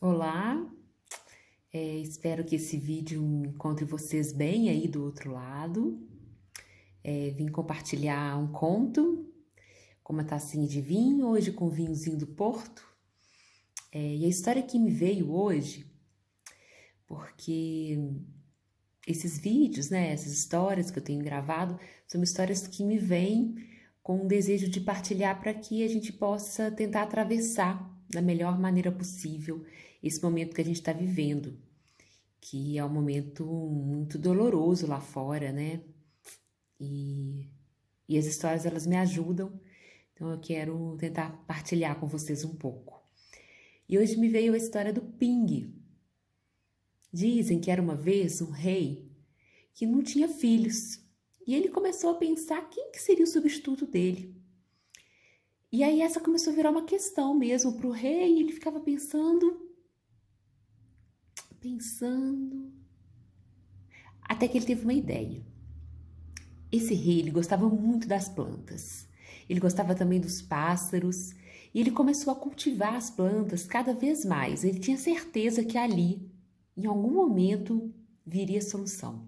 Olá, espero que esse vídeo encontre vocês bem aí do outro lado. Vim compartilhar um conto com uma tacinha de vinho, hoje com vinhozinho do Porto. E a história que me veio hoje, porque esses vídeos, né, essas histórias que eu tenho gravado, são histórias que me vêm com o desejo de partilhar para que a gente possa tentar atravessar da melhor maneira possível esse momento que a gente está vivendo, que é um momento muito doloroso lá fora, né? E, e as histórias, elas me ajudam, então eu quero tentar partilhar com vocês um pouco. E hoje me veio a história do Ping. Dizem que era uma vez um rei que não tinha filhos, e ele começou a pensar quem que seria o substituto dele. E aí essa começou a virar uma questão mesmo para o rei, e ele ficava pensando, até que ele teve uma ideia. Esse rei, ele gostava muito das plantas. Ele gostava também dos pássaros e ele começou a cultivar as plantas cada vez mais. Ele tinha certeza que ali, em algum momento, viria a solução.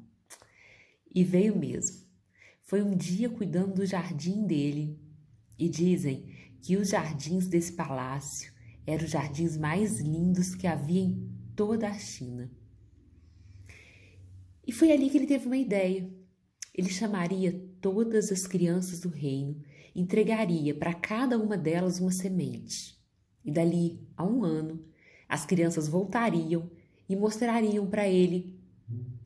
E veio mesmo. Foi um dia cuidando do jardim dele. E dizem que os jardins desse palácio eram os jardins mais lindos que havia em toda a China. E foi ali que ele teve uma ideia. Ele chamaria todas as crianças do reino, entregaria para cada uma delas uma semente. E dali a um ano, as crianças voltariam e mostrariam para ele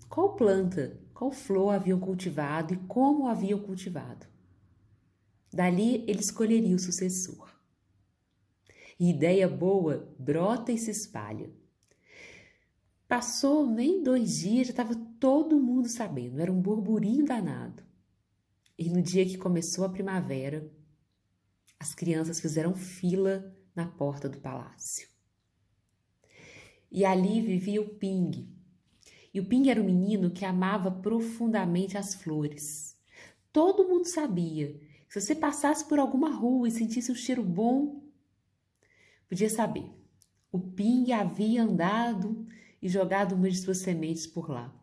qual planta, qual flor haviam cultivado e como haviam cultivado. Dali ele escolheria o sucessor. E ideia boa brota e se espalha. Passou nem 2 dias, já estava todo mundo sabendo, era um burburinho danado. E no dia que começou a primavera, as crianças fizeram fila na porta do palácio. E ali vivia o Ping. E o Ping era um menino que amava profundamente as flores. Todo mundo sabia que se você passasse por alguma rua e sentisse um cheiro bom, podia saber. O Ping havia andado e jogado uma de suas sementes por lá.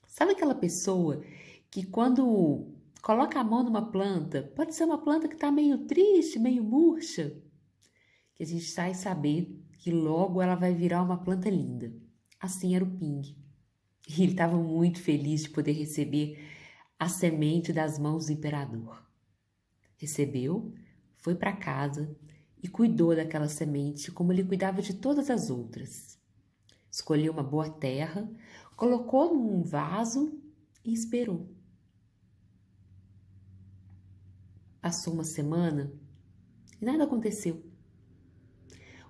Sabe aquela pessoa que quando coloca a mão numa planta, pode ser uma planta que está meio triste, meio murcha, que a gente sai saber que logo ela vai virar uma planta linda. Assim era o Ping. E ele estava muito feliz de poder receber a semente das mãos do imperador. Recebeu, foi para casa e cuidou daquela semente como ele cuidava de todas as outras. Escolheu uma boa terra, colocou num vaso e esperou. Passou uma semana e nada aconteceu.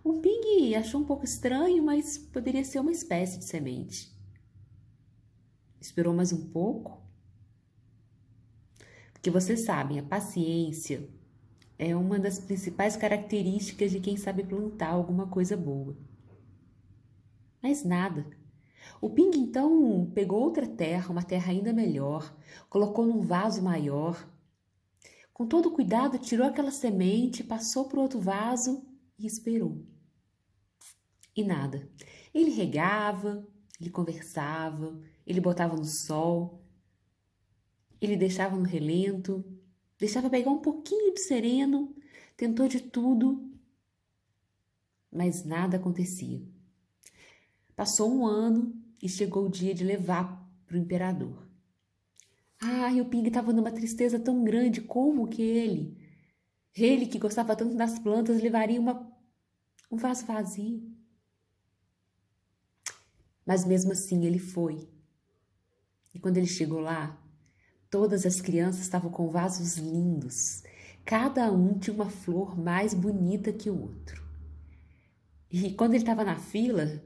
O Ping achou um pouco estranho, mas poderia ser uma espécie de semente. Esperou mais um pouco, porque vocês sabem, a paciência é uma das principais características de quem sabe plantar alguma coisa boa. Mas nada. O Ping então pegou outra terra, uma terra ainda melhor, colocou num vaso maior. Com todo cuidado, tirou aquela semente, passou para o outro vaso e esperou. E nada. Ele regava, ele conversava, ele botava no sol, ele deixava no relento, deixava pegar um pouquinho de sereno, tentou de tudo, mas nada acontecia. Passou um ano e chegou o dia de levar para o imperador. E o Ping estava numa tristeza tão grande, como que ele que gostava tanto das plantas, levaria um vaso vazio? Mas mesmo assim ele foi. E quando ele chegou lá, todas as crianças estavam com vasos lindos. Cada um tinha uma flor mais bonita que o outro. E quando ele estava na fila,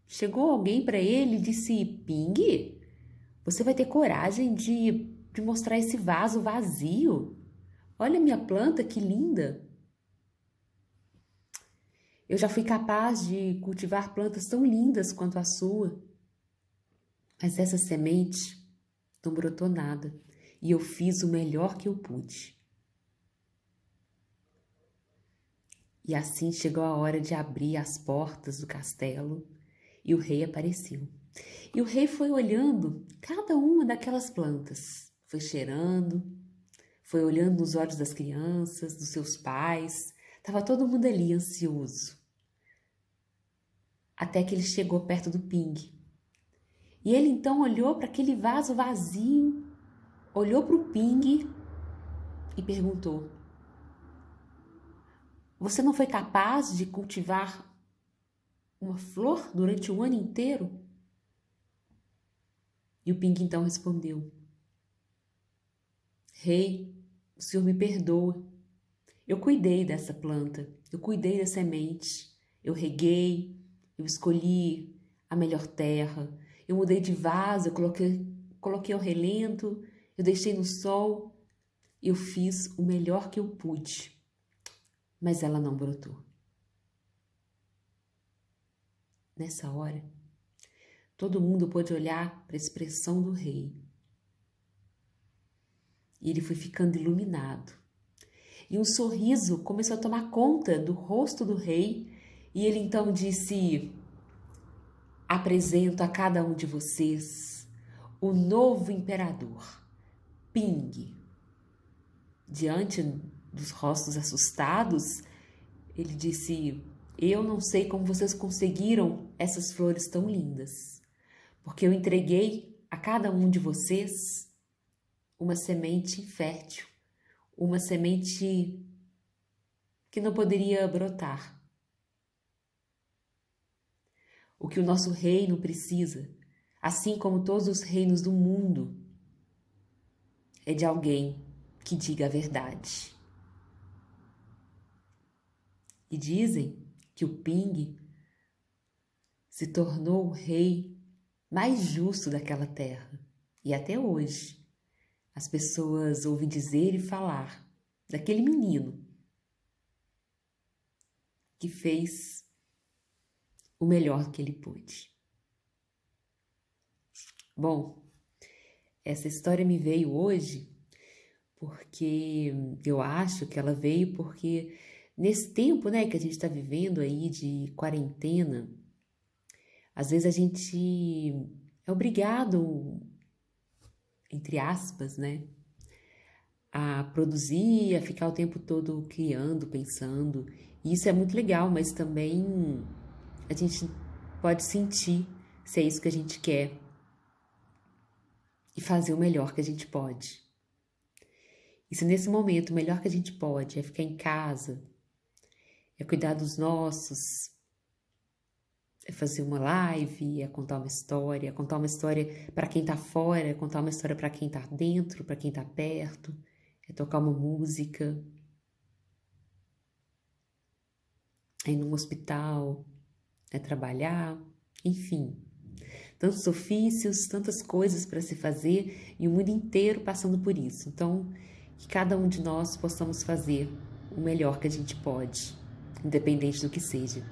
chegou alguém para ele e disse: Ping, você vai ter coragem de mostrar esse vaso vazio? Olha minha planta, que linda! Eu já fui capaz de cultivar plantas tão lindas quanto a sua, mas essa semente não brotou nada e eu fiz o melhor que eu pude. E assim chegou a hora de abrir as portas do castelo e o rei apareceu. E o rei foi olhando cada uma daquelas plantas, foi cheirando, foi olhando nos olhos das crianças, dos seus pais. Estava todo mundo ali ansioso. Até que ele chegou perto do Ping. E ele então olhou para aquele vaso vazio, olhou para o Ping e perguntou: Você não foi capaz de cultivar uma flor durante o ano inteiro? E o Ping então respondeu: Rei, o senhor me perdoa. Eu cuidei dessa planta, eu cuidei da semente, eu reguei, eu escolhi a melhor terra, eu mudei de vaso, eu coloquei ao relento, eu deixei no sol, eu fiz o melhor que eu pude, mas ela não brotou. Nessa hora, todo mundo pôde olhar para a expressão do rei. E ele foi ficando iluminado. E um sorriso começou a tomar conta do rosto do rei, e ele então disse: Apresento a cada um de vocês o novo imperador, Ping. Diante dos rostos assustados, ele disse: Eu não sei como vocês conseguiram essas flores tão lindas, porque eu entreguei a cada um de vocês uma semente infértil, uma semente que não poderia brotar. O que o nosso reino precisa, assim como todos os reinos do mundo, é de alguém que diga a verdade. E dizem que o Ping se tornou o rei mais justo daquela terra. E até hoje, as pessoas ouvem dizer e falar daquele menino que fez o melhor que ele pôde. Bom, essa história me veio hoje porque eu acho que ela veio porque nesse tempo, né, que a gente está vivendo aí de quarentena, às vezes a gente é obrigado, entre aspas, né, a produzir, a ficar o tempo todo criando, pensando. E isso é muito legal, mas também a gente pode sentir se é isso que a gente quer e fazer o melhor que a gente pode. E se nesse momento o melhor que a gente pode é ficar em casa, é cuidar dos nossos, é fazer uma live, é contar uma história para quem tá fora, é contar uma história para quem tá dentro, para quem tá perto, é tocar uma música, é ir num hospital, é trabalhar, enfim. Tantos ofícios, tantas coisas para se fazer e o mundo inteiro passando por isso. Então, que cada um de nós possamos fazer o melhor que a gente pode, independente do que seja.